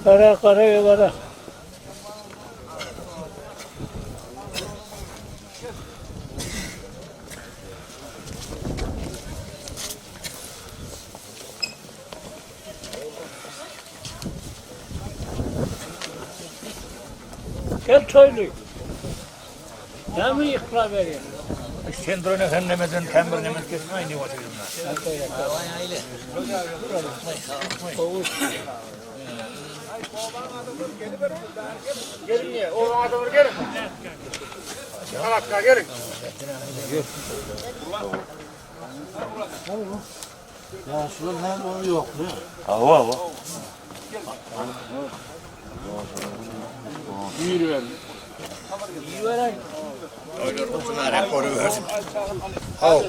Kara kara kara. Gel toylu. Ne mi ikram vereyim? Sen durana sen nemeden tembel nemez kesme aynı vatandaşlar. Gelin ya, o adamı gelin. Alakka gelin. Ya şurada nerede onu yok mu? Hava. Yürü ver. İyi veren. Öyle otunarak koru versin. Al.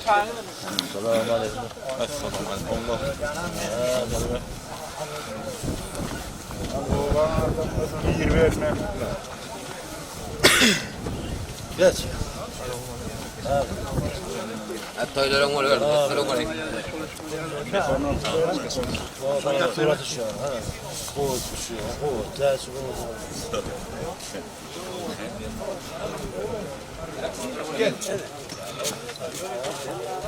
Yürü verme. Geç. Hatta ileriden gol verdim. Hatta gol. Surat düşüyor. Koğut düşüyor. Koğut. Tersi koğut.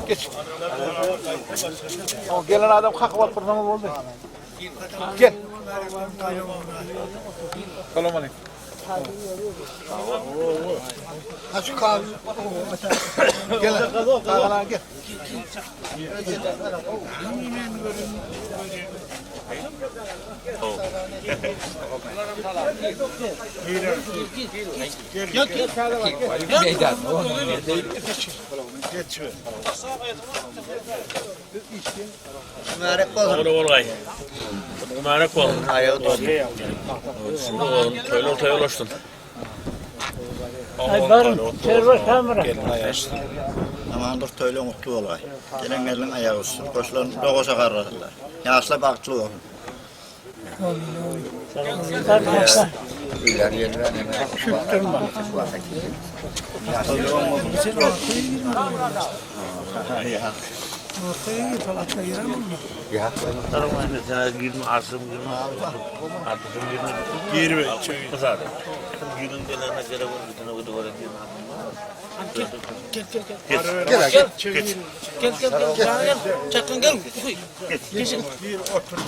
Geç. O gelen adam kalkıp fırlama oldu. Gel. Selam aleyküm. Ha şu kahve. Gel. Kalkana gel. Geç. Mübarek olsun. Oğlum olay. Mübarek olun. Ayağı olsun. Şimdi oğlum toyla ulaştın. Ay barın. Servet hamra. Amandır töyle mutlu olay. Gelen gelin ayağı olsun. Koşulan doğuşa kararlar. Yaşlı bakçılı olsun. İler yerler hemen. Çıktırma. Yaşlı olmasın. Ya. Sana 20 asım 20. Artık 20. 20. Kızar. 20 gelene göre var bir tane o da var. Gel. Çakın gel. Bir otur.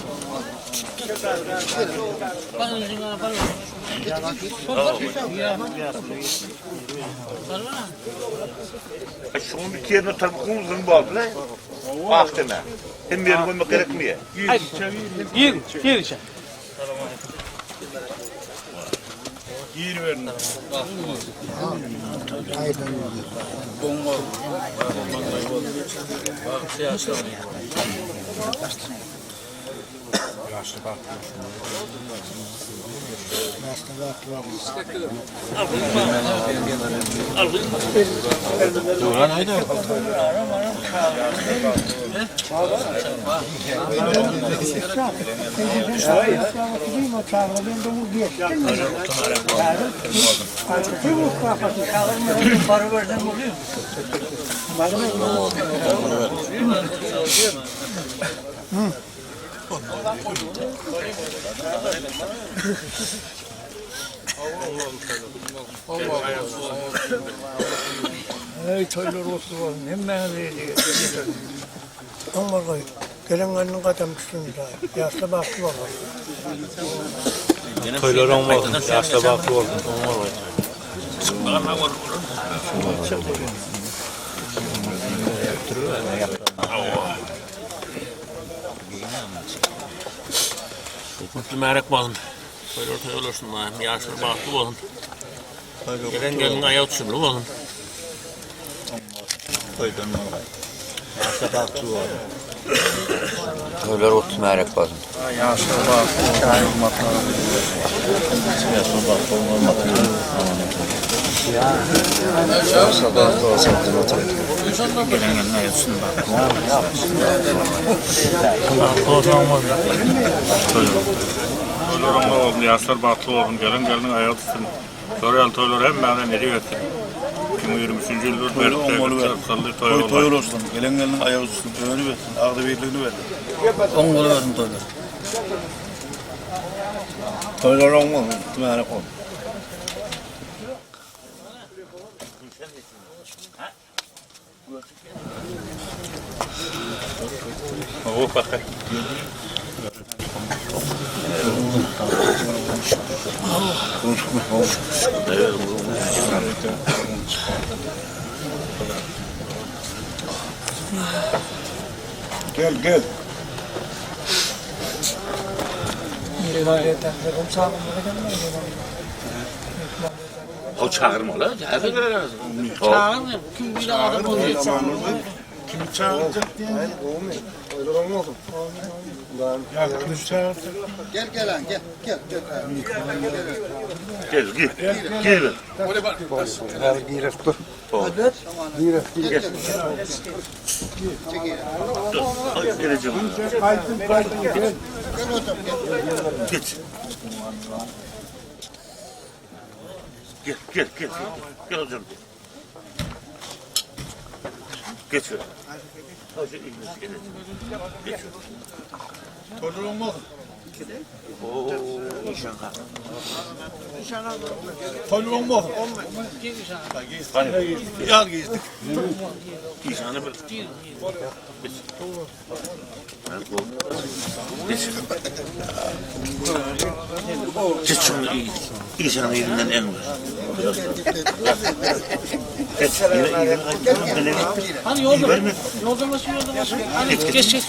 Şunun bir yerine tabii kumuzun bu altına. Bak deme. Hem bir yerini koymak gerekmiyor. Gir içe. Gir verin. Ey toylar olsun oğlum. Hemen onlar koy. Gelenlerin kadem üstünde. Yaşlı baklı olur. Toylar olmadı. Yaşta baklı oldu. Mutlu merak olun. Toylar toy olursun. Yaşlı baklı olun. Gelen gelin ayağı tutsun olun. Koydun olay. Yaşlı bakçılı olsun. Toylar ot merak olsun. Yaşlı bakçılı. Çay olmakla. Yaşlı bakçılı olmakla. Yaşlı bakçılı olmakla. Gelen gelin ayağı olsun bak. Toylar olmadı. Yaşlar baklı olun. Gelin ayağı tutsun. Soruyan toylar hem bana nereye götürün? 2023. yıldır Toy olsun, gelen ayağı olsun, öğünü versin, ağda birliğini versin. 10 gol verdim toylar. Toylar olmaz. Tümene kon. Oh bak. Gel. O çağırma lan. Çağırmıyor. Kim bir adam oluyor. Kim çağıracak diye. Ya kim çağıracak? Gel gel lan gel. Gel. Gel. Gel. Geleceğim. Gel. Geç. Gel. Gel hocam. Geç şöyle. Hadi İngiliz geç. Geç. Toylar olmaz. Oo, inşallah. Toylar olmaz. Hani Ya gezdik. İnşallah böyle. Geç. Geç. Geç şunu iyi. İnsanın elinden en var. Geç. Hadi yolda. Yolda nasıl? Hadi geç. Geç.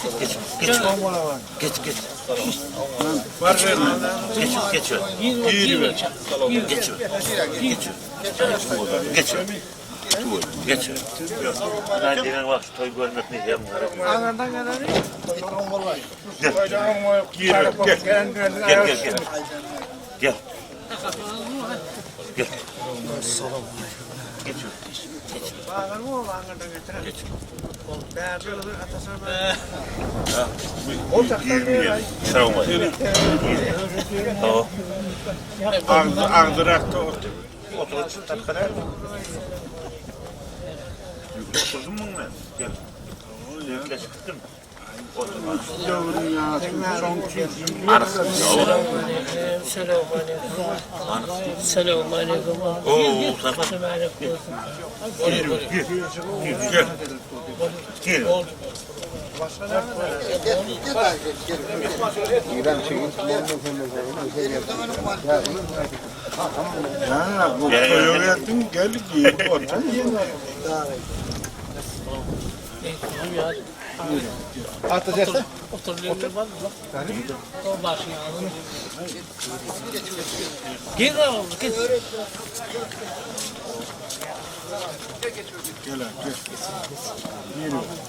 Var verme. Geç. Geç. Ben denen bak toy görmek ne diyeyim. Ağırdan kadar. Gel. Sağ ol. Ağdırakta otur. Oturursun takana. Oturdun mu ben? Gel. Geç gittim. Yavrum ya. Son çizim. Selamünaleyküm. Oo, tamam. Gel. Ha, bu öğrettin geldik yiyip otur. Atacaksın. Oturuyor var mı? O başına alın. Gel oğlum gel.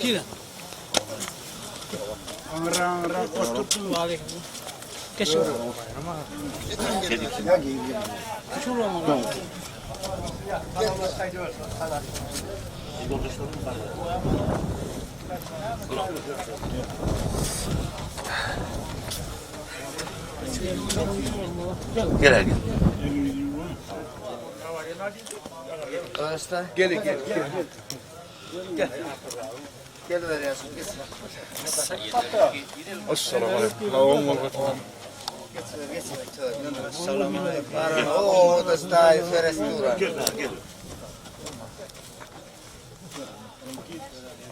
Gel. Angara otur. Aleyküm. Geç oğlum. Geç oğlum. Gel. Gel ver Yasin. Assalamualaikum. Oh, das da ist der Restaurant.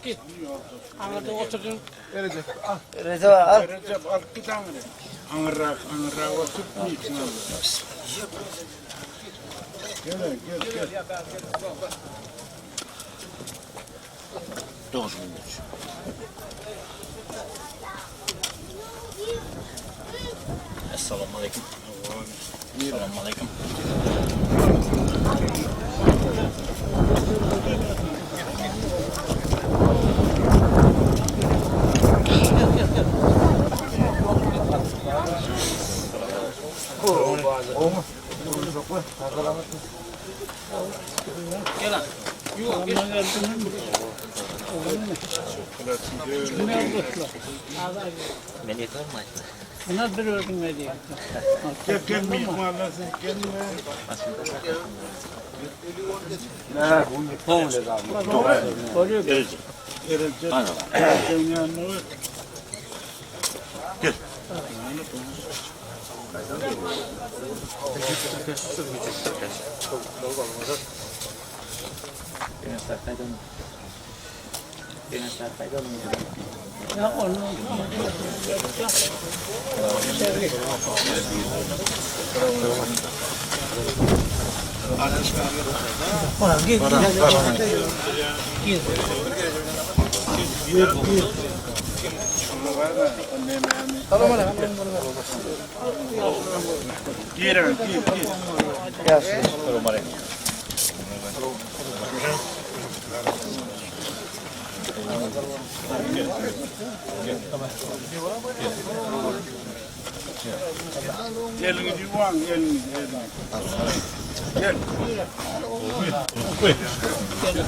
Git. Anladım oturdun. Reza al. Recep al bir tane. Angara otur. Gel. Doğru minut. Esselamu aleyküm. Esselamu aleyküm. Gel lan. Yok geç. Beni yıkar mı? Bunlar bir örgün veriyor. Gel mihmanlasın kendine. Gelecek. Recep. Aynen. Dünyanın Gel. Ya onu git. Elini yuvan, elini. Gel. Gel.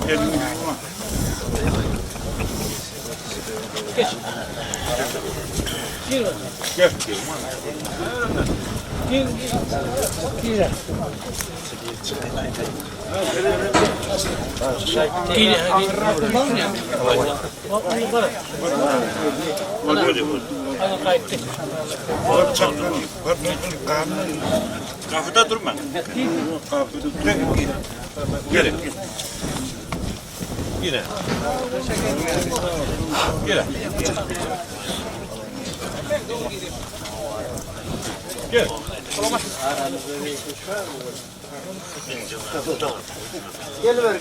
Elini yuvan. Gir. Gel. Gir. Gir. Kapıda durma. Kapıda durma. Gel. Yine. Gel. Gel.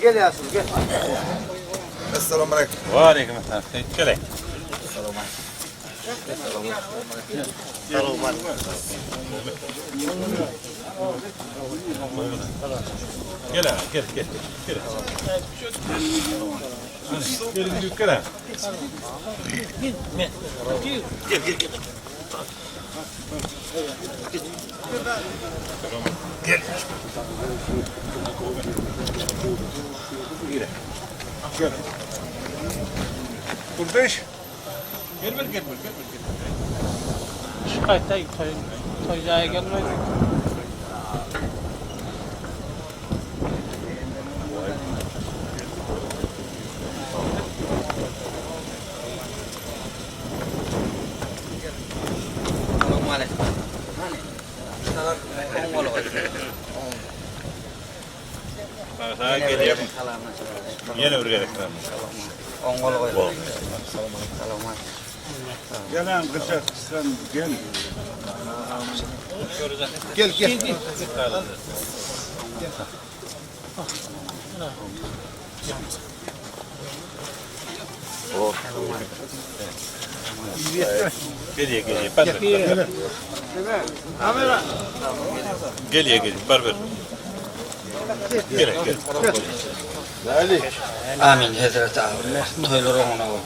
Gel Yasin gel. Esselamu aleyküm. Ve aleyküm selam. Gel. Gel ha, gel. Gel. Gel gidiyor gel ha. Gel. Kurdeş. Gel. Şikayette toycaya gelmedi. Sana gel. Yine örgerek. Gel lan kısa sen gel. Gel. Geliyor. Geliyor. Barber. Gel. Amin Hazreti abi. Toyları ona koy.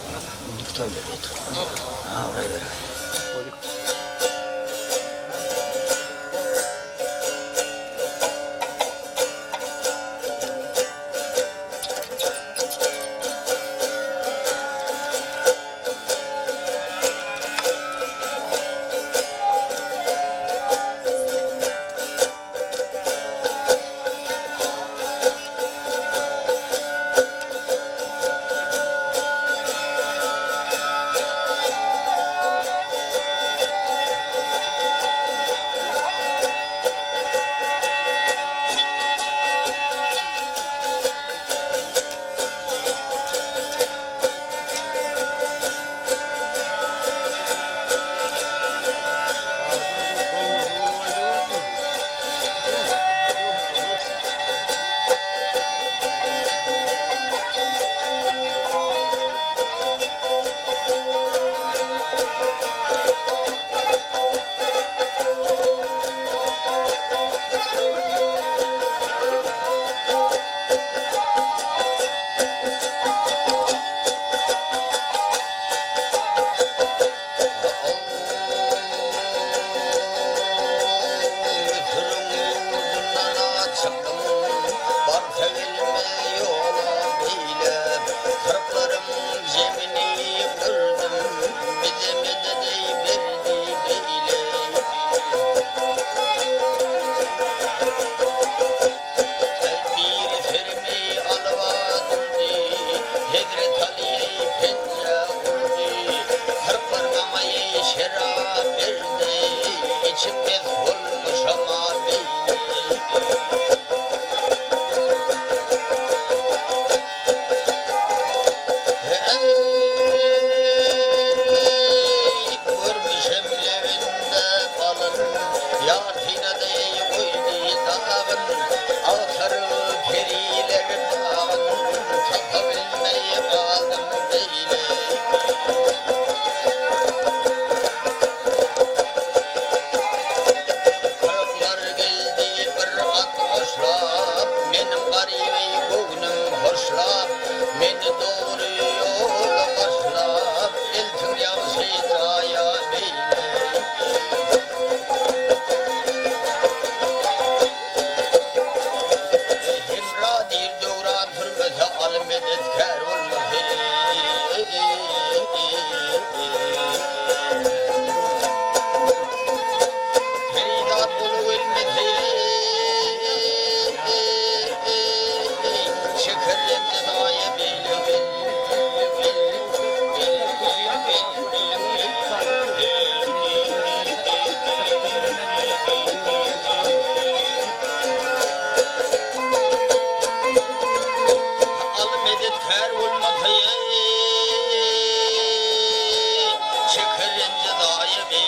bilmez olmuş ama beyni. Görmüşem evinde balın, yatine de koydu dağın, altarı periler dağın, tatabilmeyi aldım beyni. Kırıklar geldi bir at hoşlap, benim garibi koynum hoşlap, beni doğru yola başlap, eltim yansıyacaya beyni. Hemradir dövran türbete al medetkar olma Feridat bulu vermedi şekerlendi daye beyli. Al medetkar olmasayı şekerlendi daye beyli.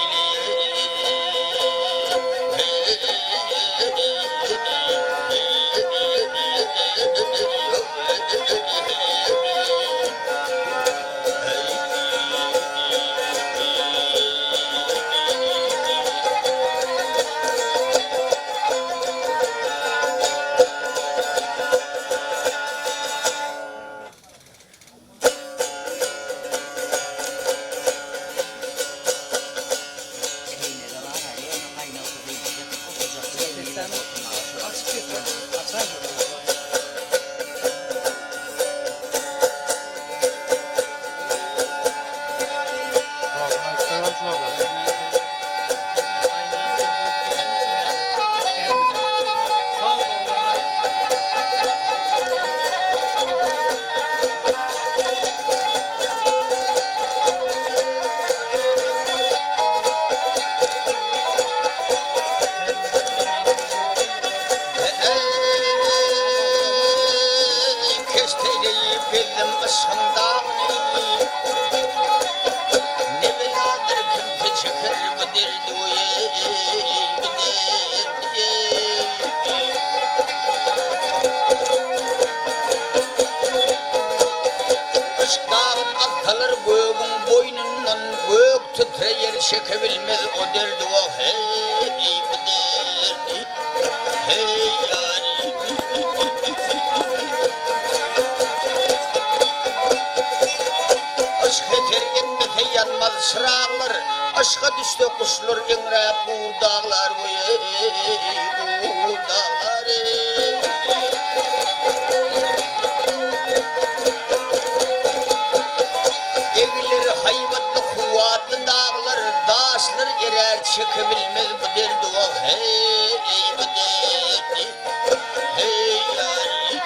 Kesteyleyip geldim ışığında, ne beladır kırpı çıkır bu derduye Aşk dağın atılır göğün boynundan, gök titreyer çekebilmez o derdi o hey bu derdi, hey yari. Aşk yeter etmete yanmaz çırağlar, aşka düştü kuşlar inrep bu dağlar, bu dağlar. Evleri hayvatlı kuvvetli dağlar, daşlar erer çekebilmez bu derdi o hey bu derdi, hey yari.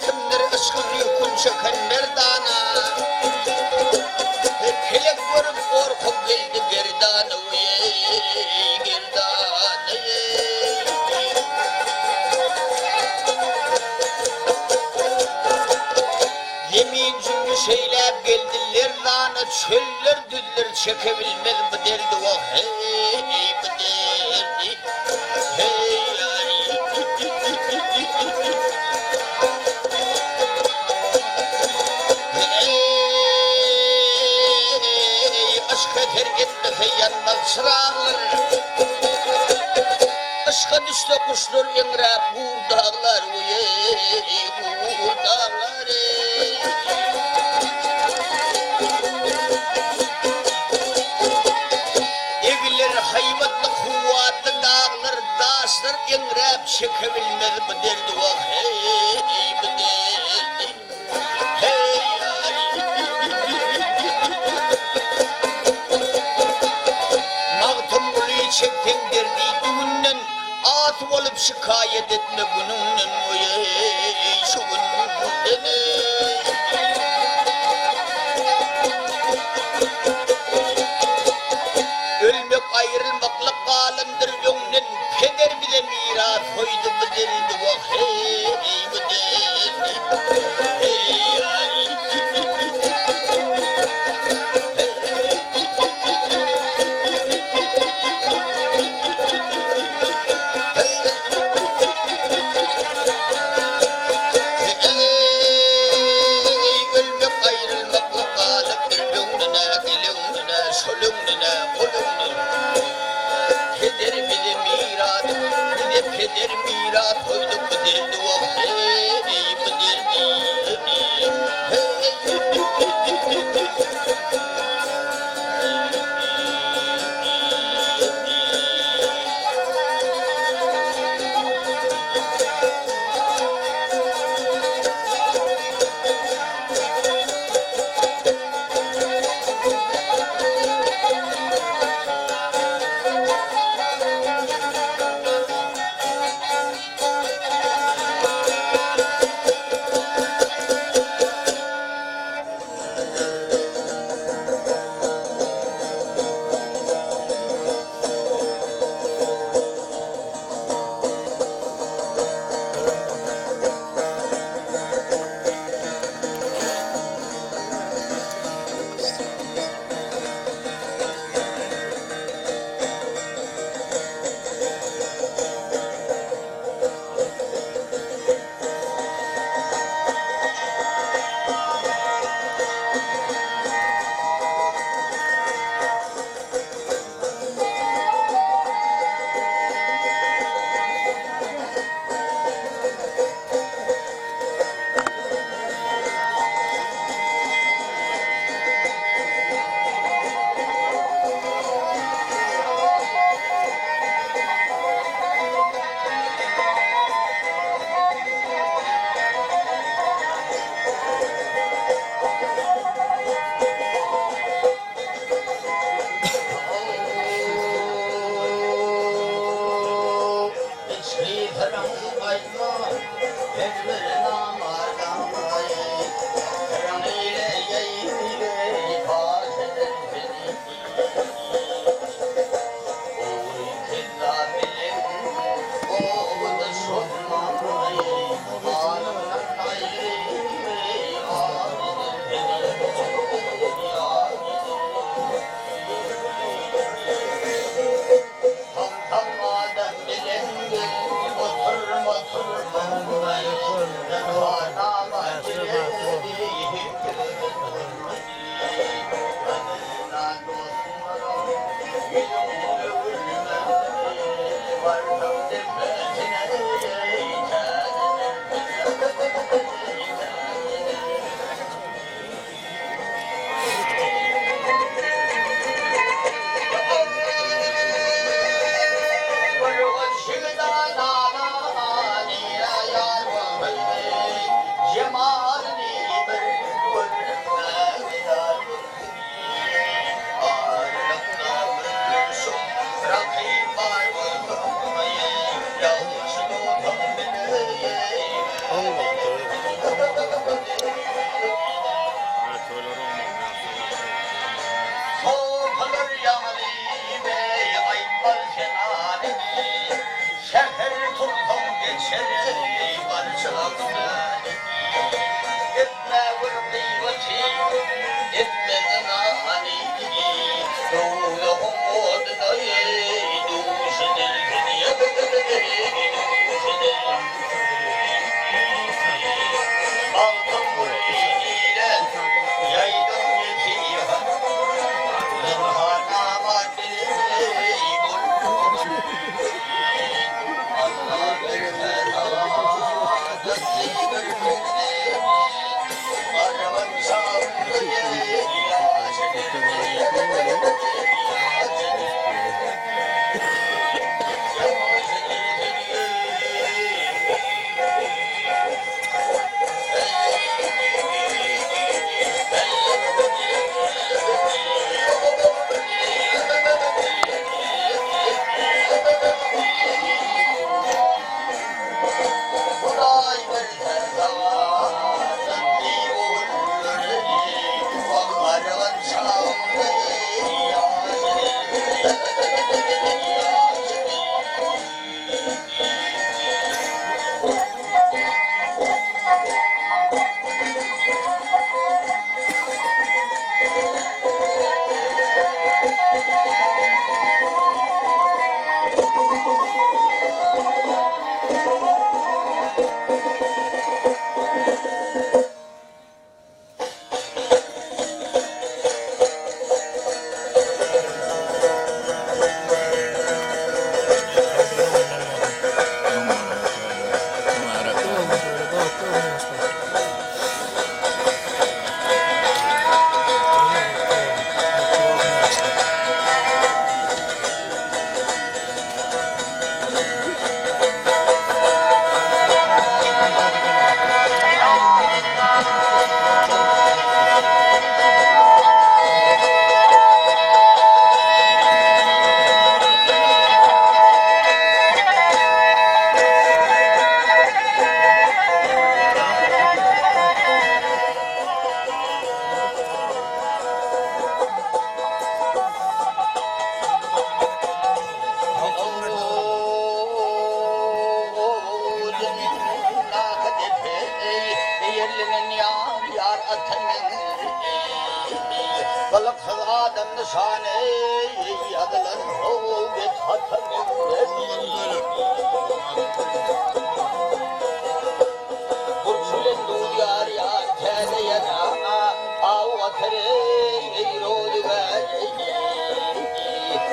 Kimdir ışkın yükün çeken merdana, kelek görüp korkup geldi gerdana, gerdana. Yemin cümle şeyler geldiler lana, çöller düller çekebilmez bu derdi o hey bu derdi, hey yari. Aşka terk etmese yanmaz çırağlar, aşka düştü kuşlar inrep bu dağlar, bu dağlar. Evler hayvatlı kuvvetli dağlar, daşlar inrep çekebilmez bu derdi o hey bu derdi, hey yari. Mağtum uluyu çektin derdi düğünden, atıp olup şikayet etme bununla, şu günden.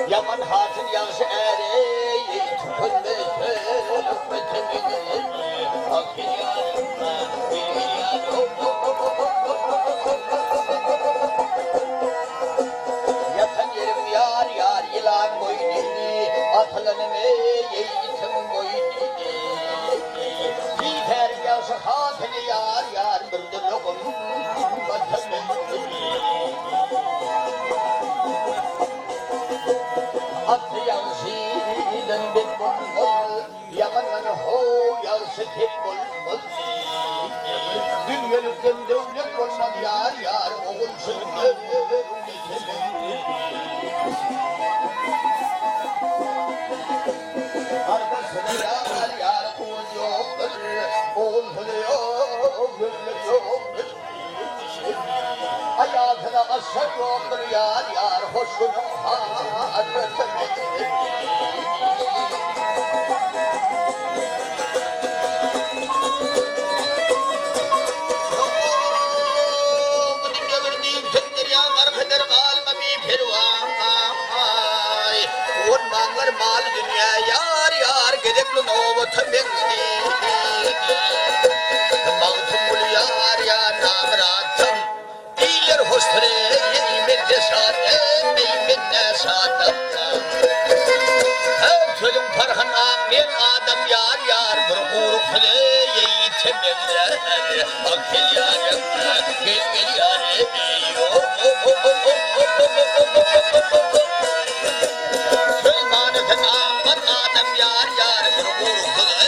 Yaman hatun yansı eri tüpünde tüpünde yatan yerim yar yar yılan boynu atılanım eğitim boynu biter yansı hatun yar yar bir lokum Attı yansıdan bir bulmaz, yamanın ho yansı tek bulmaz. Dünyalıktan devlet olmaz yar yar, oğulsun arkasına yar yar kuvvet yoktur, oğulsun yok, gönlü yoktur. Hayatına asıl yoktur yar yar, hoşgunun hasretine. Bu dünya bir değildir ya, markadır kalma bir pervay. Ormanlar mal dünya yar yar, gedekli novatı beni. Mağtumul yar yar namratım. İler hostre yemin de saatten yemin de saatten her türlü parhan amin adam yar yar bir uğruk file yeğitemenler akil yarım gel yarım Süleyman'ın aman adam yar yar bir uğruk file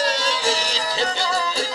yeğitemenler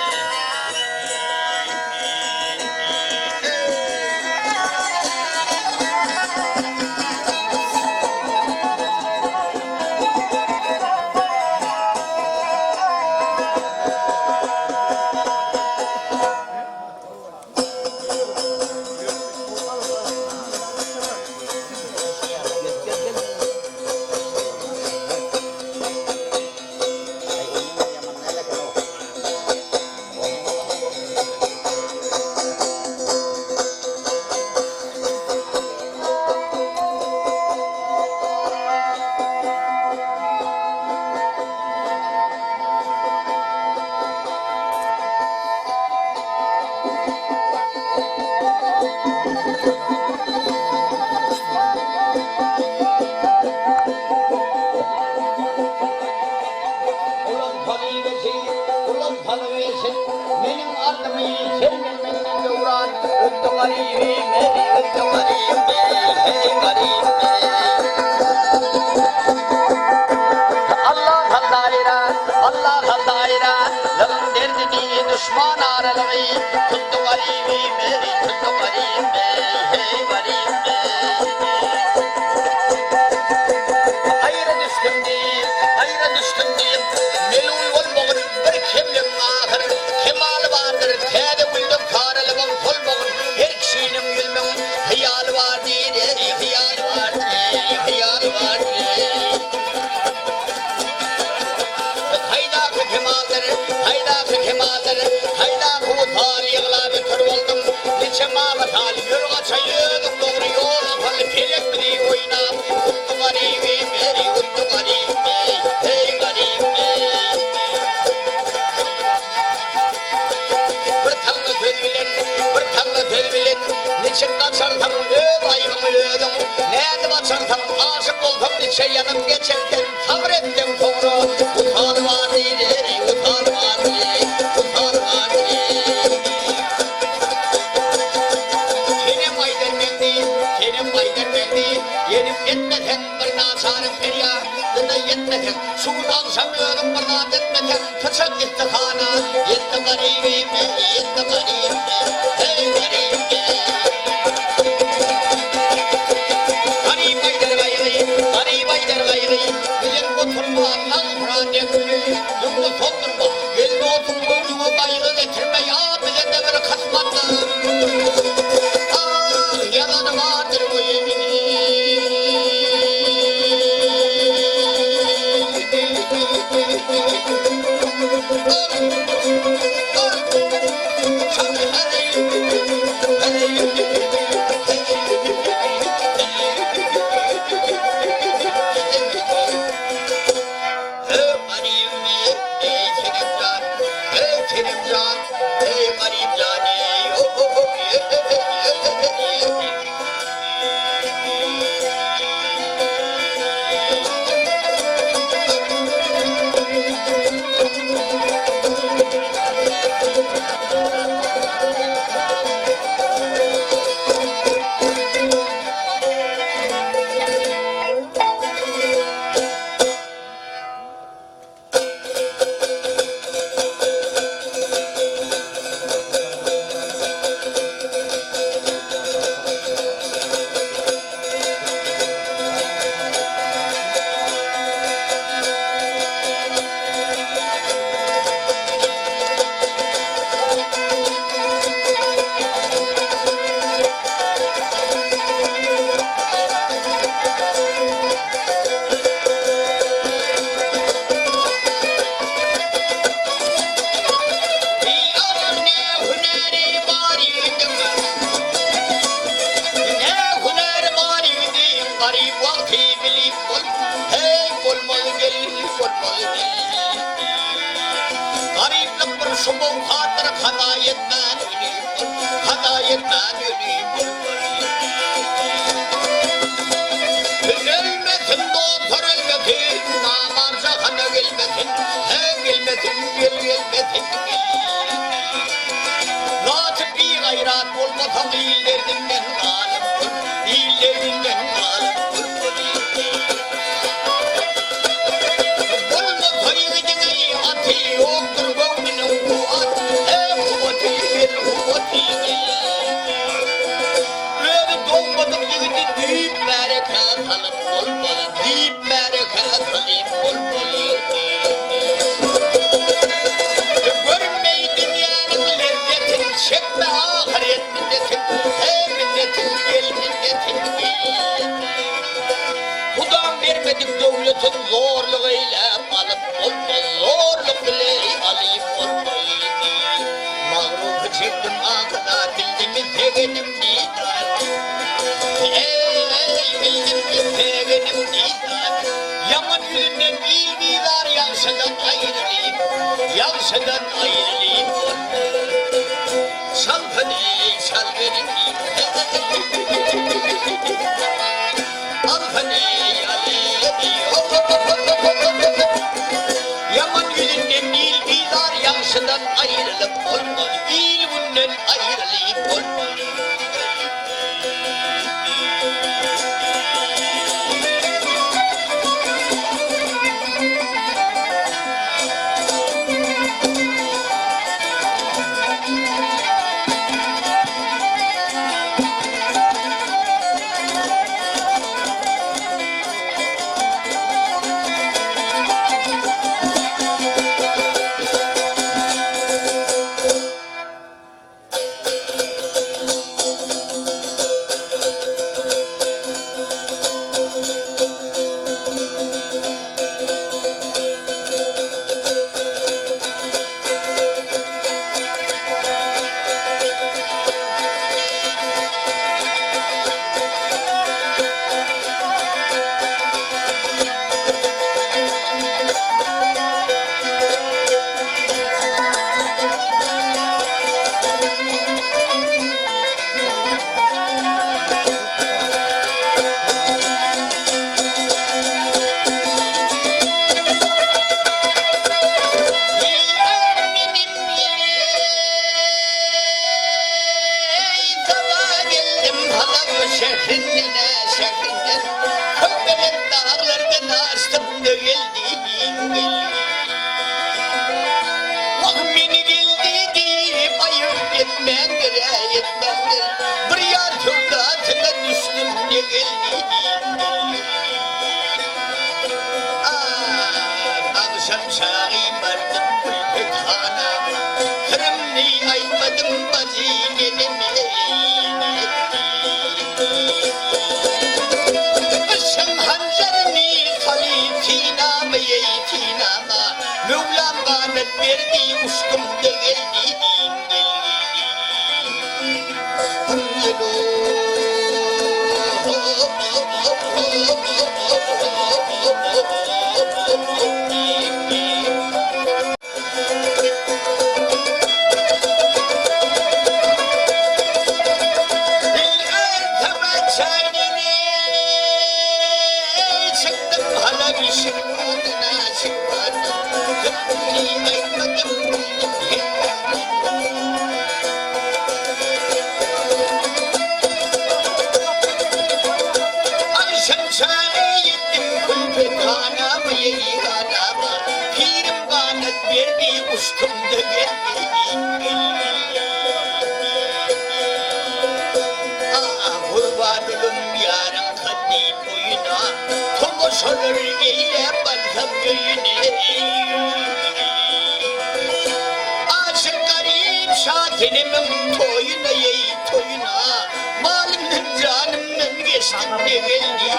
benim gülmem hıyal var diye hıyal var diye hıyal var diye. Hayda kemaldir, hayda kemaldir, hayda kutar yığla bitir oldum. Niçe mağa tal yürü kaçayım doğru yol fal felek biri oynam. Uttu garibim ey uttu garibim ey garibim ey. Bir tanrı dövülen niçin kaçartam öv ayımı ödüm. Neydi kaçartam aşık oldum niçe yanım geçerken sabrettim sonra. Utan var diye, utan var diye, utan var diye. Kenim aydan mendi, kenim aydan mendi. Yenim etmeten bir naçarım feryadını yetmeten. Sudan samıyorum bir naçarım etmeten. Kıçak istihana, yetti garibim, yetti garibim. Hey garibim. Garip aydan gayrı, garip aydan gayrı. Güzel oturma, lan Kur'an yakını. Yumru tondurma, geldi oturma, yuva gayrı getirme ya. Bize de bir kasmadı. Ah, yalanı vardır bu yemini. Yaman yüzünden il mirar yansıdan ayrılayım, yansıdan ayrılayım. Sal beni, sal beni, al beni, yaman yüzünden il mirar yansıdan ayrılıp olmaz, il bundan ayrılayım olmaz. şehrinden köpelen dağlardan açtım da geldim Vah beni geldi deyip ayıp etmendir bir yatımda atına düştüm ne geldim Akşam çağıyım vardım Gülpethana Kırımlı aymadım bazı gelimi Başım hancarını kalifinama yeytinama Mevlam gamet verdi uçtum da geldim Uçtum da kurban olum yarın kaddi boyuna Tomuş olur eyle baltam göğüne Aşık garip şakinimin toyuna toyuna Malımın canımın geçtim ne geldi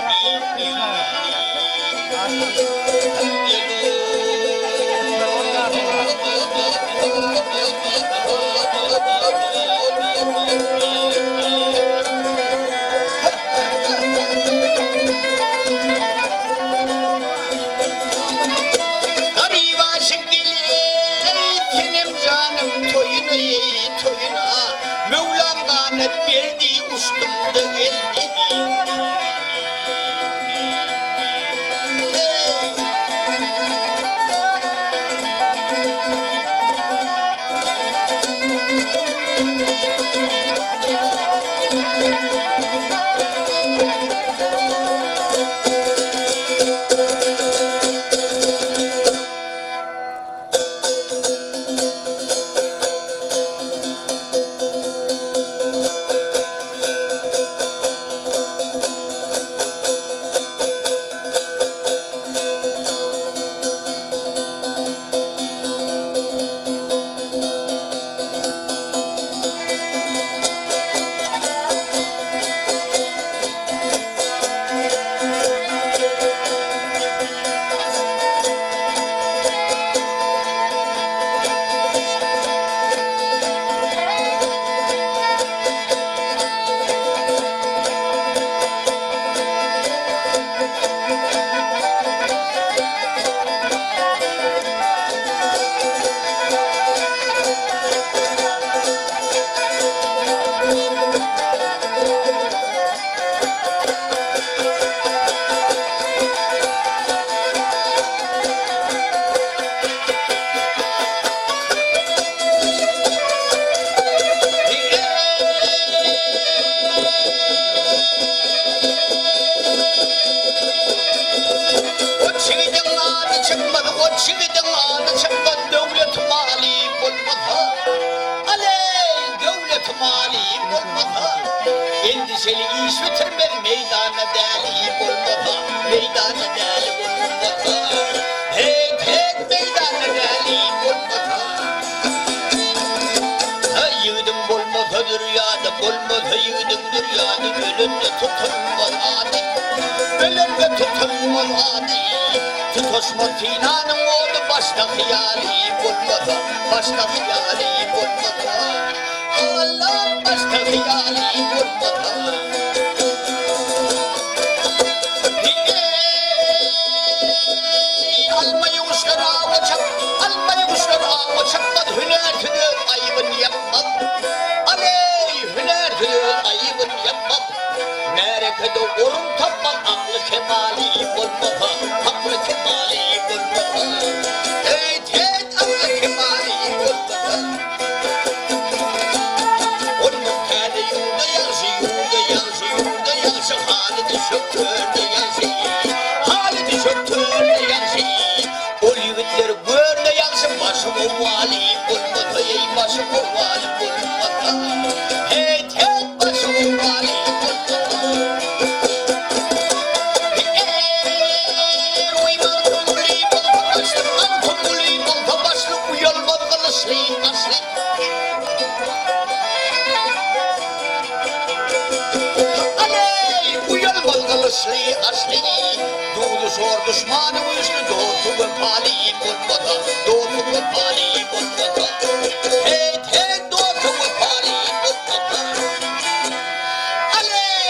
Mevlam ganet verdi uçtum da geldi Endişeli iş bitirmez meydana deli olmadı meydana deli olmadı hey meydana deli olmadı yığdım olmadı dünyada ölümde tutulmadı ölümde tutulmadı tutuşma tinanın oldu başta hıyali olmadı Allah başta hıyali olmadı almayı kuşlara uçakmadı hünertini ayıbını yapmam ayıbını yapmam merekede orun tapmam aklı kemali olmadı evet aklı kemali olmadı onun kendi yurda yazı Halidi şöktür deyen şeyi, Halidi şöktür deyen şeyi. Ol yigitler görde yansın başım ovali bulmata, ey başım ovali bulmata. Hey tek başım ovali bulmata. Uyman kumuli bulta başlı, an kumuli bulta başlı, uyalman kılışlı aslı. Asli asli doğdu zor düşmanı uyuştu doğdu ve pali bulmada doğdu ve pali bulmada hey hey doğdu ve pali bulmada aley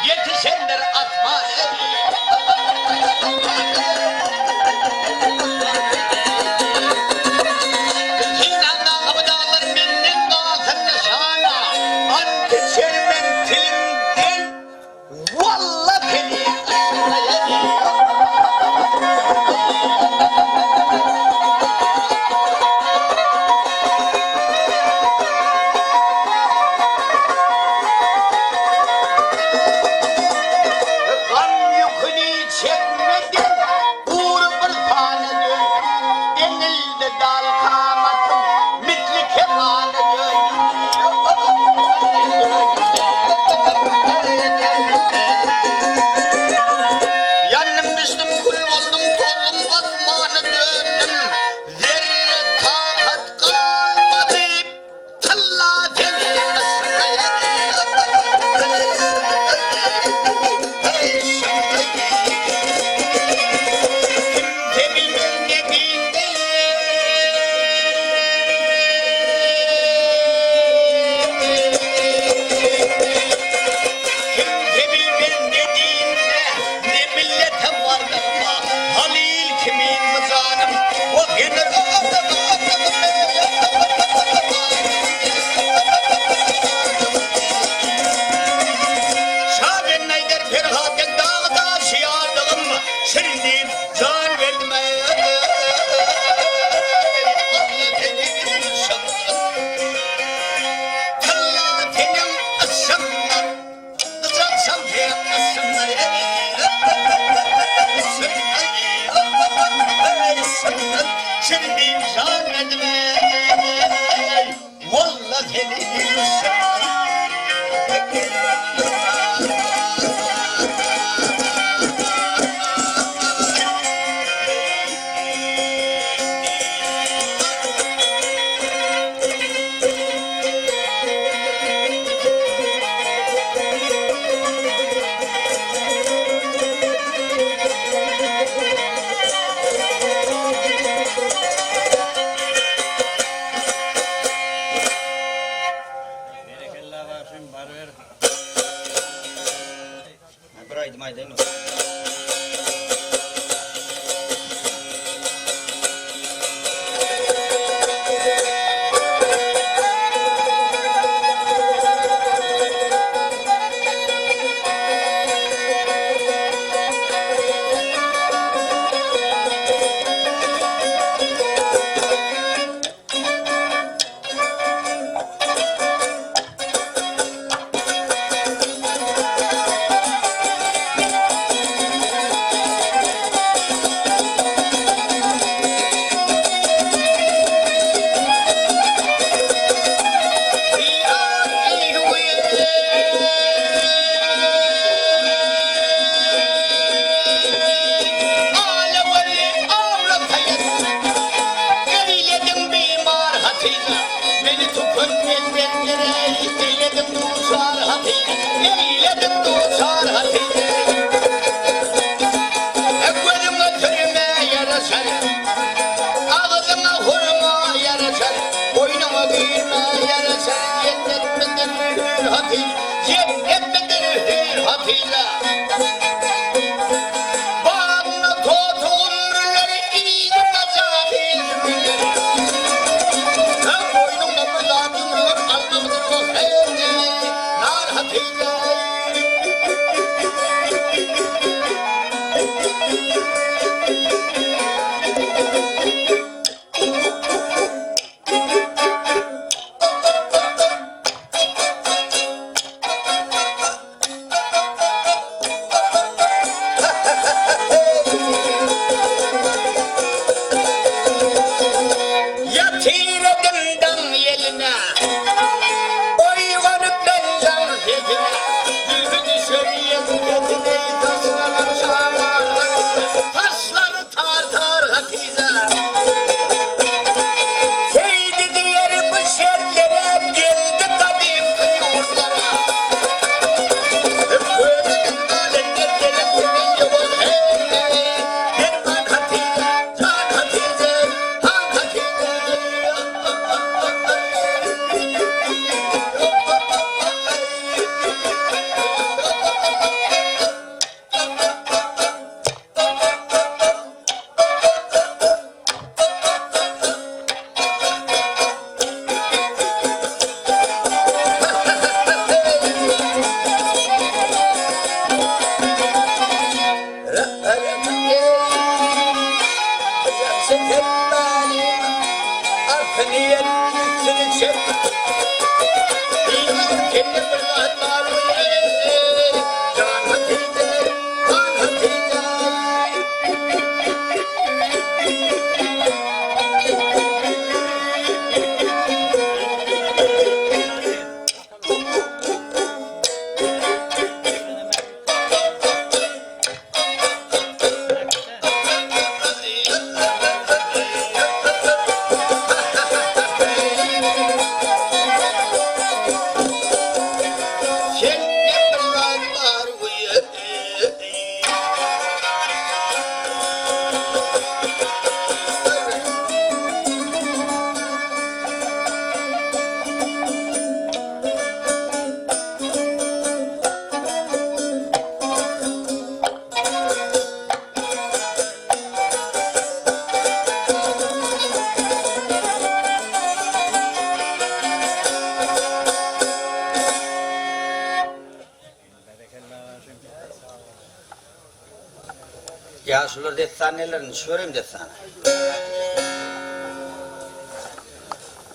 yetişenler atma Zinandan kapıdalar benden dağıtın nişana Anti çelmen tilimden Valla beni aşağıya can etmez Molla seni Buraydı maydayım. Beni topun elbette eyledim duçar hatice eyledim duçar hatice Ekvedim ötürüme yarasar Ağzıma hurma yarasar Boynuma büyüme yarasar Cennetmedir hür hatice Cennetmedir hür hatice Bağımla totu umurları iyi kazanır Yatiredim dam yeline Oyvanıp ben can hedine Gülbü düşürüyem gedine Taşları çağlar Taşları tartar hatice Seydi diğer bu şerlere Geldi kadim kıyurlara Öpürdüm aletlerlere Gülünce bol hey Derman hatice, can hatice Han hatice Ya şular destanelerini söyleyeyim destan.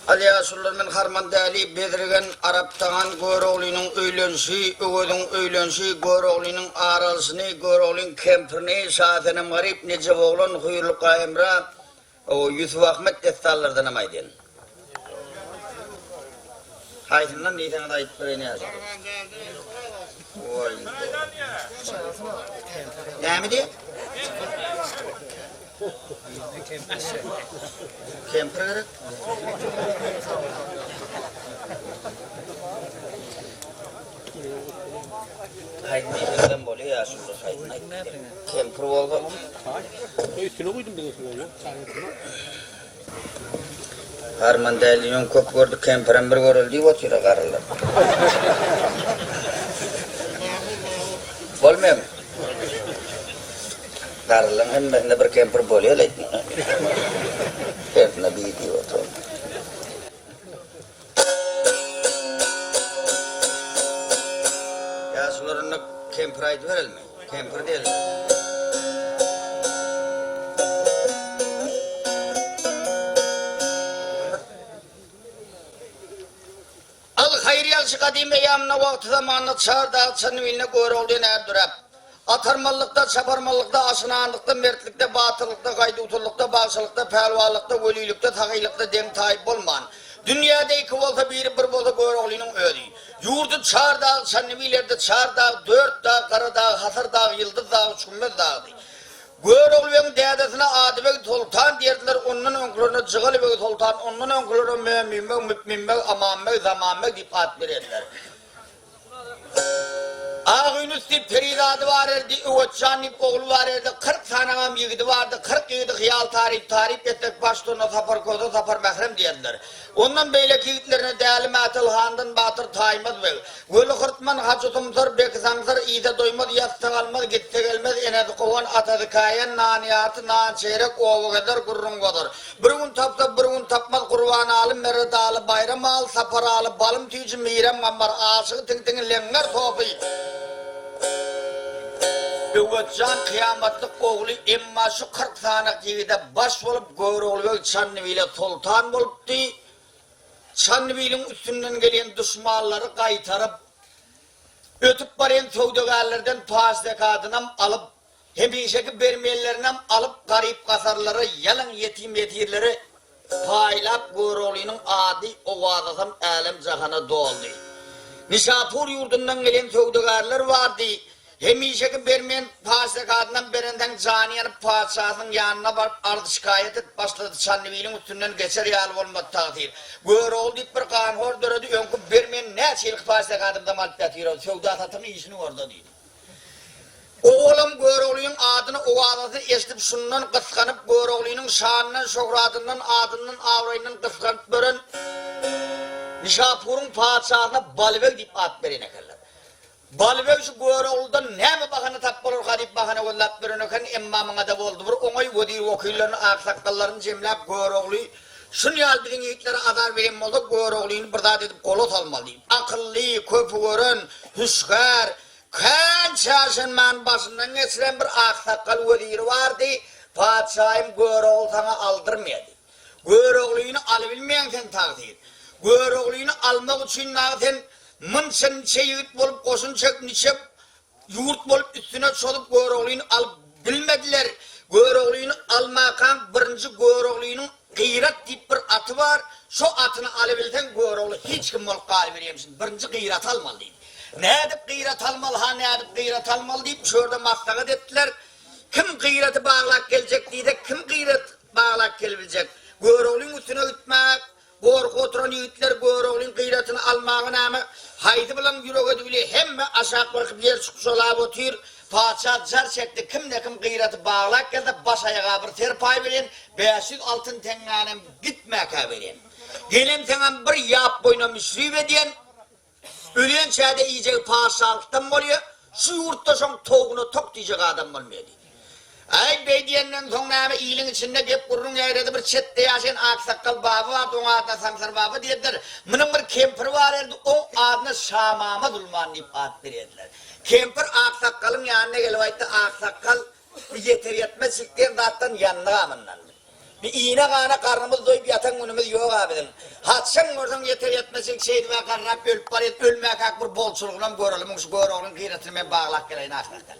Ali Yasullar men harman dali bedirgen Arap'tan Goroğlu'nun öylensi, Öğüdün öylensi, Goroğlu'nun aralsını, Goroğlu'nun kempirini, saatine marip, Necip oğlan, Huyurlu Kayımra, O Yusuf Ahmet destallardan amaydın. Haytından neyden de ayıp böyle ne yazar? Oy. Ne mi diye? Kemper. Hayt neyden böyle ya şurada hayt. Kemper oldu. Üstüne koydum ben üstüne. Harman deliyon köp gördü, kemperin bir görüldü, oturuyor karılar. Olmuyor mu? Karılar hem de bir kemper boluyor, hepsine bir gidiyor oturuyor. Yaşlılarına kemper ait verelim mi? Kemper değil mi? Hayriyalçı kadim eyyamına vakti zamanında çağırda çanıvilne göre olduğunu erdürep. Atarmallıkta, çaparmallıkta, aşınanlıkta, mertlikte, batılıkta, gaydutulukta, bağışılıkta, pelvallıkta, velilikte, takıylıkta dem tayyip olman. Dünyada iki volta biri bir volta göre olduğunun ödü. Yurdu çağırda, çanıvilerde çağırda, 4 dağ, kara dağ, hasır dağ, yıldız dağ, çummez dağ. Gör oğluyun dədəsinə adibək toltan deyirdiler, onun önkülürünü cığılıbək toltan, onun önkülürünü müminbək, müminbək, amanbək, zamanbək deyip ad verirdiler. Ağünüzü peridadı var erdi, Üvetcanip oğlu var erdi, 40 tanağam yigidi vardı, 40 yigidi hıyal tarif ettik, başlığına tapar kodu, tapar mehrem deyirdiler. Ondan beylek yigitlerine değerli Mətil Han'dan batır taymaz bey. Gölü hırtman hacıtımdır, bekizanzır, iyide doymaz, yastık almaz, gitti gelmez, enedi kovan, atadı kayan, naniyatı, nan çeyrek, ovu kadar, gurrun kadar. Bir gün tapsa, bir gün tapmaz, kurvanı alım, meridi alı, bayram al, sapar alı, balım tüyücü, mirem mamar, aşığı ting ting, lengar topu. Üvetcan kıyametlik oğlu imma şu 40 tane yigide baş olup göğür oluyor, Çanlıbeyli toltan oluptu. Çanlıbeyli'nin üstünden gelen düşmanları kaytarıp, ötüp barayan tövdegarlardan pazdekadından alıp, hemişeki bermeyelerinden alıp, garip kasarları, yalan yetim yetirleri paylap göğür oluyor'nun adi o vadadan alem cahana doldu. Nişapur yurdundan gelen tövdegarlar vardı. Hemişeki bermeyen pazdekadından berinden caniyanın padişahının yanına varıp ardı şikayet et başladı. Çanlıbeyli'nin üstünden geçer yağlı olmadı takdir. Gör oldu bir kanhor dörödü önkü bermeyen ne çelik pazdekadımda malıp yatıyor. Tövdat atının işini orada değil. Oğlum Göroğlu'nun adını o adı esnip şundan kıskanıp Göroğlu'nun şanından, şöhratından, adından, avrayından kıskanıp bören Nişapur'un padişahına Balbek deyip ad verene kalır. Balbek şu Göroğlu'dan ne mi bakana tap olur, kadip bakana kollap verene kalır, emmamına da oldu. Onay vodi vakillerini, aksakallarını cemlap Göroğlu'yu şunu yalbirin yiğitlere adar vereyim oldu, Göroğlu'yu burada dedip kolot almalıyım. Akıllı, köpü gören, hüskar, kan çarşınmanın başından geçiren bir aksakal veziri vardı. Padişahım Göroğlu sana aldırmayadı. Göroğlu'yu alabilmeyen sen takdir. Göroğlu'yu almak için sen mınçın yiğit bulup koşun çek niçep yurt bulup üstüne çolup Göroğlu'yu al bilmediler. Göroğlu'yu almakan birinci Göroğlu'nun gıyrat deyip bir atı var. Şu atını alabilsen Göroğlu hiç kim olup galiberiyemsin. Birinci gıyrat almalıydı. Ne edip gıyrat almalı ha, ne edip gıyrat almalı deyip şurada maslahat ettiler. Kim gıyratı bağlak gelecek diye de kim gıyrat bağlak gelebilecek. Göroğlu'nun üstüne gitmek, korku oturan yiğitler Göroğlu'nun gıyratını almağın ama haydi bilen yürek ediliyor. Hem aşağı bakıp yer çıkış olab otur. Padişah zar çekti. Kim ne kim gıyratı bağlak geldi. Baş ayağa bir terpay verin. 500 altın tenganem gitmek verin. Gelin tengan bir yap boyuna müsrif ediyen. Ölen çayda yiyecek padişahlıktan oluyor. Şu yurtta son toğunu tok diyecek adam olmuyor. Ay bey diyenden sonra iyiliğin içinde gep kurun yayrede bir çette yaşayan aksakkal babı vardı, onun adına Samsar babı dediler. Bunun bir kemper var erdi, o adına Şamama Dulman deyip ad verirdiler. Kemper aksakkalın yanına gelip aksakkal yeter yetmez çıktığın dağıttan yanına amınlandı. Bir iğne kana karnımız doyup yatan günümüz yok abidin. Hatsan oradan yeter yetmezsek şeydi ve karnap ölüp var et, ölmek hak bir bolçuluğuna görelim. Şu Göroğlu'nun kıyratını ben bağlak geleyim aksakkal.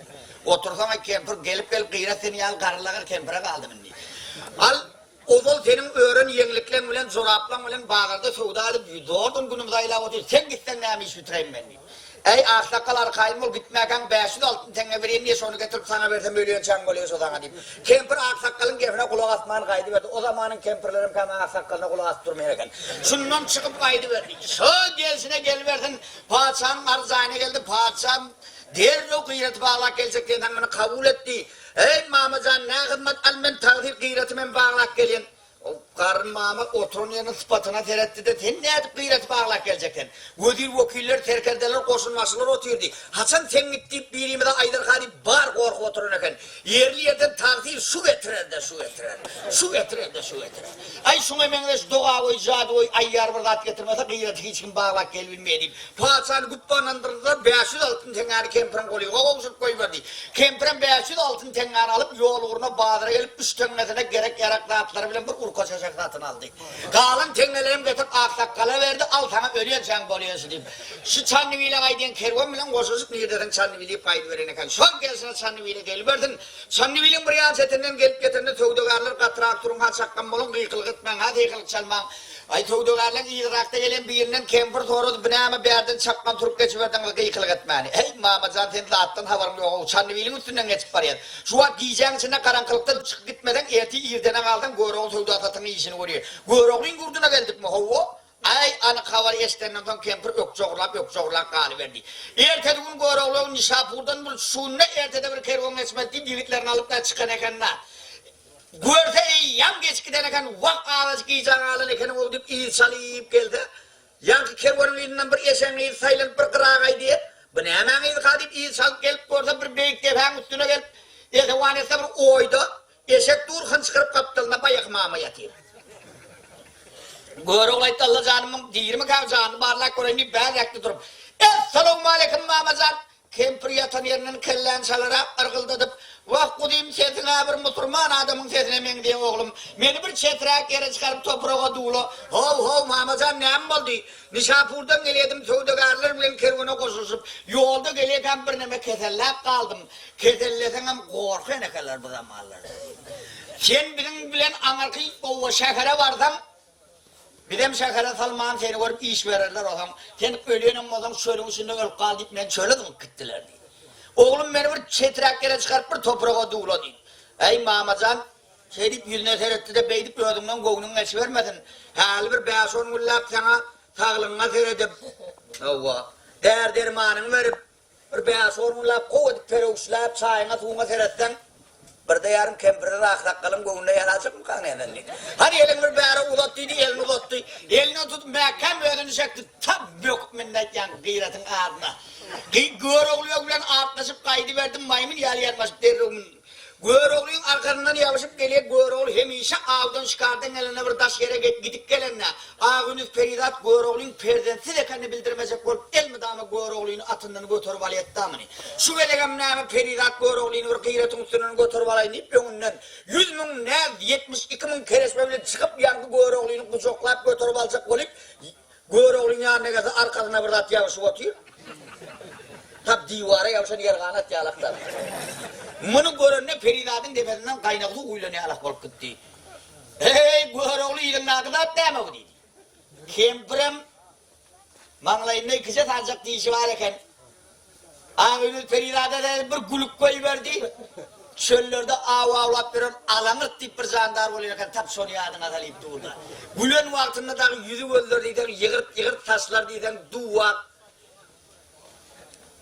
Otursana kemper gelip kıyratını yan karılagar kempere kaldım. Al Ozol senin öğren yeniliklen bilen, zoraplan bilen bağırda sövdalı doğdun günümüzde ayla otur. Sen gitsen neymiş iş bitireyim ben diyeyim. Ey ahlakalar kayın ol gitmeyken 500 altın tenge vereyim diye sonra getirip sana versem ölüyorsun çang oluyorsun sana diyeyim. Kemper aksakalın gefine kulak asman kaydı verdi. O zamanın kemperlerim kama aksakalına kulak astırmayarken. Şundan çıkıp kaydı verdi. Şu gelsine geliverdin. Padişahın arzayına geldi. Padişahım derlo kıyret bağlak gelecek diye beni kabul etti. Ey Mamacan ne hizmet almen takdir kıyretimen bağlak gelin. O karın mama oturun yerinin sıfatına tereddüt de sen ne edip kıyret bağlak gelecekten. Vödür vekiller terkerdeler koşulmasılar oturdu. Hasan sen gitti birimi de Aydar Kadi bar korku oturun eken. Yerli yerden takdir su getirer de su getirer. Su getirer de su getirer. Ay şuna mengeş doğa oy cadı oy ayyar bir kat getirmese kıyreti hiç kim bağlak gel bilmeyeyim. Padişahını kutbanandırdılar 500 altın tenger kempiren koyuyor. O olsun koyuverdi. Kempiren 500 altın tenger alıp yol uğruna Bağdır'a gelip 3 tengesine gerek yaraklı atları bilen bir koşacak zatını aldı. Kalan teknelerim getirip aksakkala verdi, al sana ölüyorsun sen boluyorsun diyeyim. Şu Çanlıvi'yle kaydiyen kervan bilen koşuşup nereden Çanlıvi'yi kaydı verene kan. Son gelsine Çanlıvi'yle geliverdin. Çanlıvi'nin bir yasetinden gelip getirdiğinde tövdügarlar traktörün haçakkan bolun kıykılık etmen, hadi kıyılık çalman. Ay tövdügarlar İdrak'ta gelen bir yerinden kemper doğru binama bir yerden çakkan turup geçiverden kıykılık etmeni. Hey Mamacan sen de attın havarım yok, Çanlıvi'nin üstünden geçip var ya. Şu an giyeceğin içinde karanlıkta çıkıp gitmeden erti İrden'e kaldın, Göroğlu tövdü atatının işini görüyor. Göroğlu'nun gurduna geldik mi hova? Ay anı kavar eşlerinden kemper ökçoğurlak kalıverdi. Ertedi gün Göroğlu'nun Nişapur'dan bir şunla ertede bir kervan esmetti, diliklerini alıp da çıkan ekenler. Görse yan geç giden eken, vak ağacı giyeceğin ağlan eken oldu, iyi çalıyıp geldi. Yankı kervanın elinden bir eşeğini sayılan bir kırağay diye. Bu ne hemen iyi kadip iyi çalıp gelip görse bir beyik defan üstüne gelip, ekevanesi bir oydu. Eşek durğun çıkarıp kaptılına bayak mama yatıyor. Göroğlu ayıttı Allah canımın dirimi kav canım barlak korayını ben yaktı durup. Esselamu aleyküm Mamacan. Kemper yatan yerinin kellen çalarak ırgıldadıp. Vah kudayım sesine bir Müslüman adamın sesine men diyen oğlum. Beni bir çetrak yere çıkarıp toprağa doğulu. Hov Mamacan neyim oldu? Nişapur'dan geliyedim tövdügarlar bilen kervana koşuşup. Yolda geliyken bir neme kesellep kaldım. Kesellesen hem korku enekeler bu zamanlarda. Sen bilen anarkı o şehre vardan. Bilem şehre salman seni görüp iş verirler o zaman. Sen ölüyenin o zaman şöyle üstünde ölüp kaldı ben söyledim gittiler diye. Oğlum beni bir çetrak yere çıkarıp bir toprağa doğulu diye. Ey Mamacan şey deyip yüzüne seyretti de beydip ödümden kovunun geçi vermedin. Hali bir beyason mullap sana sağlığına seyredip. Ova dermanını verip bir beyason mullap kovudip perukslap sayına tuğuna seyretten. Bir de yarım kemperleri aksakalım kovunda yaracak mı kan edenli? Hani elin bir beyara uzattıydı, elini uzattı. Elini tutup mehkem ödünü çekti. Tab yok minnet yan gıyretin ağzına. Göroğlu'ya bilen atlaşıp kaydı verdim maymun yerleşip derrim. Göroğlu'nun arkanından yavaşıp geliyor. Göroğlu hemişe ağdan çıkardın eline bir taş yere gidip gelenine. Ağınız Peridat Göroğlu'nun perdensiz ekanını bildirmeyecek olup el mi dağımı Göroğlu'nun atından götürüp alayet damını. Şu velegem nâme Peridat Göroğlu'nun bir kıyretin üstünden götürüp alayın ip yönünden. 100 bin ne 72 bin keresme bile çıkıp yankı Göroğlu'nu kucaklayıp götürüp alacak olup Göroğlu'nun yanına gelse arkasına bir at yavaşıp atıyor. Tab divara yavşan yerganat yalaklar. Bunu görenle Peridat'ın tepesinden kaynaklı uylanıyor alak olup gitti. Hey Göroğlu yılın da deme bu dedi. Kemprem manglayında ikisi tanacak dişi var eken. Ağınız Peridat'a da bir gülük koyuverdi. Çöllerde avlap veren alanır tip bir zandar oluyorken tab sonu adına talayıp durdu. Gülün vaktinde da yüzü öldürdüyden yığırt taşlar diyden duvak.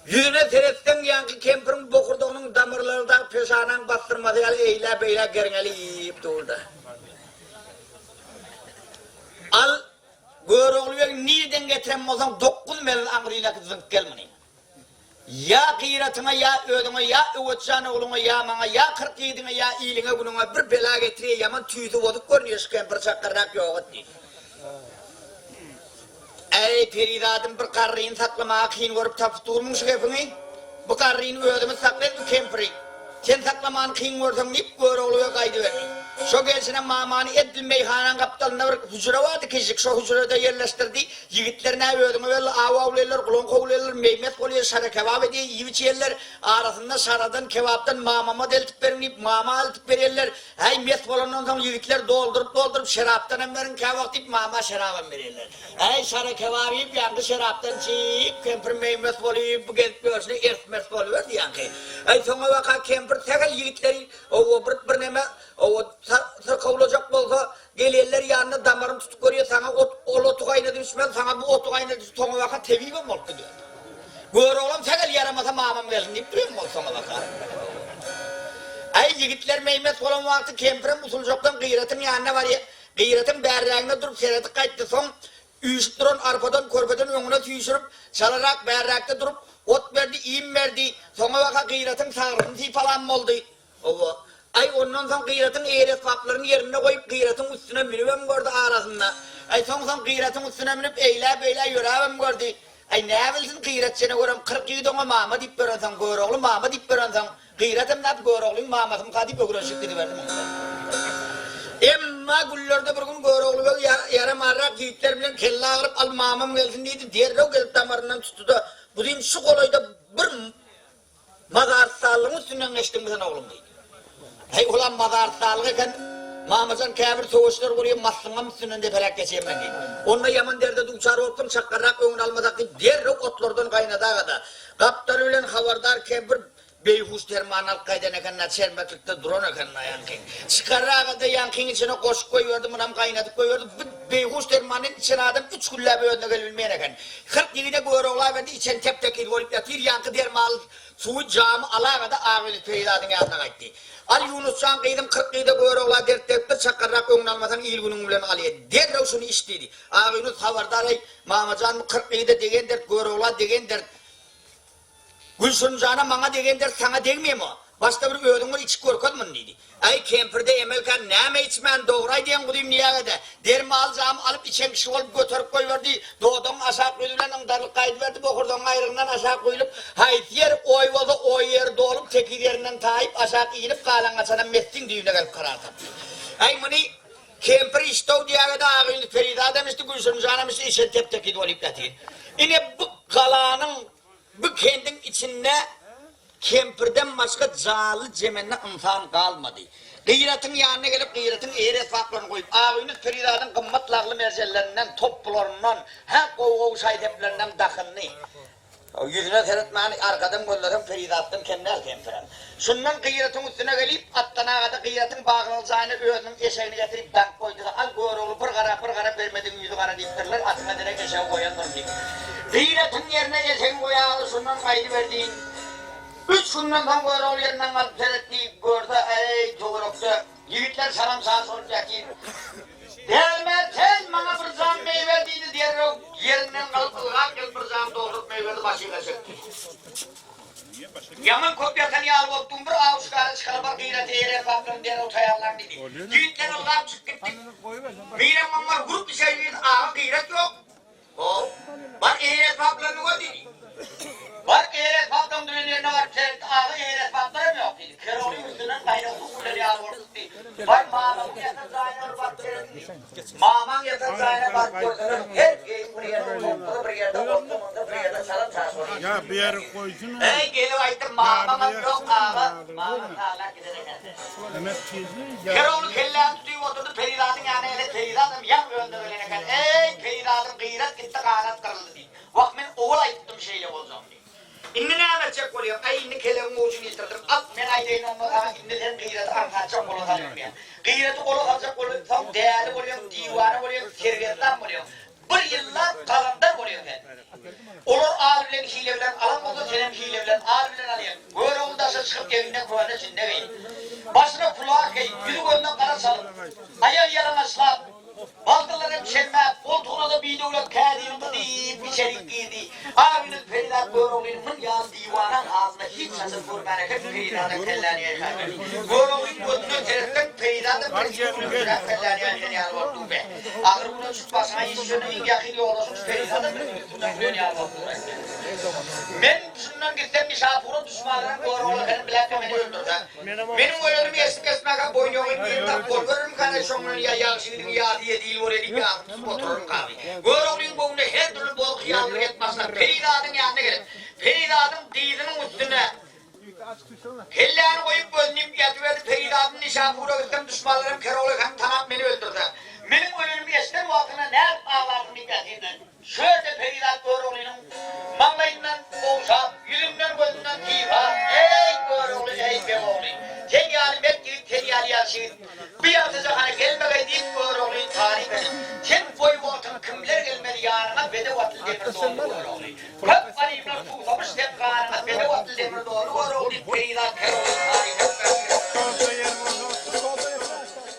Yüzüne teretten yankı kemperin bokurduğunun damarlarından peşanan bastırmadı yalı eyle beyle gerneliyip durdu. Al Göroğlu'ya niden getiren mozan 9 melin angrıyla kızınıp gelmeyin. Ya kıyratına ya ödüne ya öğütcan oğluna ya bana ya 47'ne ya iyiliğine bununa bir bela getiriyor yaman tüyüdü voduk görünüyor şu kemper çakırnak yok etti. Ey Peridat'ın bir karrıyını saklamaya kıyın görüp tapıp durmuş hepini. Bu karrıyını ödümü saklayıp bu kemperi. Sen saklamanı kıyın gördün deyip Göroğlu'ya kaydı verdi. Şu gelsine mamani Eddil Meyhanan kaptanına bir hücre vardı kişik. Şu hücrede yerleştirdi. Yiğitlerine ödümü böyle avavlıyorlar, kulon kovluyorlar, meymet koyuyor, sarı kebap ediyor, yiviç yerler. Arasında sarıdan, kebaptan mamama deltip verin, mama deltip verirler. Hey met olandan sonra yiğitler doldurup şaraptan hem verin kebap deyip mama şarabın verirler. Hey sarı kebap yiyip yankı şaraptan çiğip, kempir meymet koyuyor, bu gelip görsün, ertmet koyuyor yankı. Hey sonra vaka kempir tekel yiğitleri, o bir neme, o sarkavulacak olsa gelirler yanına damarını tutup görüyor sana otu kaynadı düşmez sana bu otu kaynadı sonra vaka teviğime mi oldu diyor. Gör oğlum tekel yaramasa mamam gelsin deyip duruyor mu sana vaka. Ay yigitler meymet olan vakti kempirin musulcuktan gıyretin yanına var ya gıyretin berrağına durup sereti kayıttı son üyüşüp duran arpadan korpadan önüne tüyüşürüp çalarak berrağda durup ot verdi iyim verdi sonra vaka gıyretin sağırıntı falan mı oldu. Ay ondan sonra gıyretin eğret kaplarını yerine koyup gıyretin üstüne minibem gördü arasında. Ay sonra gıyretin üstüne minip eyle yürüyem gördü. Ay ne bilsin gıyretçene görüm 40 yudona mama deyip verensen gör oğlum mama deyip verensen gıyretim nap gör oğlum mamasım kadip ögüreşik dedi verdim. Emma güllerde bir gün gör oğlum yarım arrak yiğitler bilen kelle ağırıp al mamam gelsin deydi. Diğerler gelip damarından tuttu da bu diyeyim şu kolayda bir mazar sağlığın üstünden geçtim bu sen oğlum deydi. Hey ulan mazar sağlığı Mamazan kabir soğuşlar buraya maslıngam üstünde felak geçeyim ben deyip. Onunla yaman derde uçar ortum çakkarrak öğün almadak deyip derrek otlardan kaynadığa kadar. Kaptar ölen havardar kabir beyhuş termanal kaydan ekanna çermeklikte duran ekanna yankın. Çıkarrağa kadar yankın içine koşuk koyuyordu mınam kaynadık koyuyordu. Beyhuş termanın içine adam 3 gülle bir önüne gelbilmeyen ekan. 40 yılda bu oğlay verdi içen teptekil olup yatır yankı dermal suyu camı alağa kadar ağırlık feydadın yanına kaydı. Al Yunuscan kıydım 40 yılda bu oğlay dertlepte çakkarrak öğün almadan il günün bilen alıyor. Derrev şunu istedi. Ağa Yunus havardar Mamacan 40 yılda degen dert bu oğlay degen dert. Gülsün cana bana degen dert sana degmiyor mu? Başta bir öğüdün var içi korkutmun dedi. Ay kempirde emelkan neme içmen doğray diyen kudayım niye kadar. Derimi alacağım alıp içen kişi olup götürüp koyuverdi. Doğduğun aşağı koyulan ındarlık kaydı verdi. Bokurduğun ayrığından aşağı koyulup. Hayt yer oy oldu oy yer dolup tekir yerinden tayip aşağı giyinip kalan açana mettin düğüne gelip karardım. Ay bunu kempir iştov diye kadar ağırlık feride adam işte Gülsün canım işte işe tep tekid olup yatayım. Yine bu kalanın bu kendin içinde kempirden başka canlı cemenine insan kalmadı. Gıyretin yanına gelip gıyretin eğret faklarını koyup ağını Feride'nin kımmatlağlı merzellerinden, toplarından, her kovu saydeplerinden dakınını. Yüzüne seyretmeyen arkadan gollerim Feride'den kendine al kempiren. Şundan gıyretin üstüne gelip attana kadar gıyretin bağlanacağını öğünün eşeğini getirip dank koydu. Al gör oğlu bir kara vermedin yüzü kara deyiptirler atına direkt eşeği koyanlar deyip. Gıyretin yerine eşeği koyağı şundan kaydı verdiğin. 3 günden tam gör oğlu yerinden alıp seyrettiği gördü ey doğrukta. Yiğitler salam sağa sorup yakayım. Derme sen bana bir zam meyverdiydi diğer yerinden kalıp ılgak gelip bir zam doğrup meyverdi başıyla çekti. Yaman kopyasını alıp ottum bir avuç karı çıkarıp gıyreti eğre fakırın diğer otayarlar dedi. Yiğitler ılgak çıktı. Mirem mamar grup bir şey dedi ağa gıyret yok. Bak eğre fakırını koy dedi. Bak eğret fakırın düğünlerine var ağı eğret fakırım yok dedi. Kerolü üstünden kaynağı kukulları alırdı dedi. Bak mamam yatan zayına baktırın. Mamam yatan zayına baktırın. Her şeyin buraya toplu bir yerde toplu bir yerde çalıp çalıp. Ya bir yere koysun. Hey gelip ayıttım mamam yok ağa. Mamam hala giderek geldi. Kerolü kelleğini tutuyup oturdu Peridat'ın yanına ele Peridat'ım yan önde ölene kadar. Ey Peridat'ım gıyret gitti kanat kırıldı dedi. Bak ben oğul ayıttım şeyle olacağım dedi. İnne ne yapacak oluyor? Ay inne keleğimi ucunu istirdim. Al ben aydayın ama inne sen gıyreti anlatacak olacağım ya. Gıyreti olacak olursam değerli oluyorum, divanı oluyorum, servetten oluyorum. Bir yıllar kalandan oluyorum ben. Olur ağırbilen hilebilen, alamazsa senin hilebilen, ağırbilen alayım. Böyle olduysa çıkıp evinden koyana şimdi vereyim. Başına kulağa kayıp, yüzü önünden kara salıp, ayağı yarana ıslap. Baltalar hep şenme, koltuğuna da bir de ulan kâdiyim deyip içerik giydi. Abinin Feride Feridat Göroğlu'nun yaz divanın ağzına hiç hazır kurbanı hep Feridat'a kelleniyor. Göroğlu'nun gözünü teretten Feridat'a Feridat'a kelleniyor yani oldu be. Ağır bunu tutmasına işçinin yakili olasın Feridat'a Feridat'a oldu. Ben şundan gitsem misafırın düşmanlarım Göroğlu'nun bilekle beni öldürdü. Benim ölümü esik esmaka boynuğun bir tak korkurum kanı şonun ya yaşıydın ya diye değil oraya değil ya otururum kavi. Göroğlu'nun boğunu her türlü bol kıyamlık etmezler. Feridat'ın yanına gelin. Feridat'ın dizinin üstüne kellerini koyup önleyip yatıverdi. Feridat'ın nişapura gittim düşmanlarım Keroğlu hem tamam beni öldürdü. Benim ölümü esmer vakına ne ağlardım dikkatiydi. Şöyle Feridat Göroğlu'nun mallayından boğuşan, yüzümden gözümden kifa. Ey Göroğlu, ey Beyoğlu. Sen yani bekleyin, sen yani yaşayın. Bir yatıcı hani gelmeye değil Göroğlu'nun tarihi benim. Sen boyu voltun kimler gelmedi yanına Bedevatlı demir doğru Göroğlu. Köp arayımlar tuğlamış sen kanına Bedevatlı demir doğru Göroğlu. Feridat Keroğlu.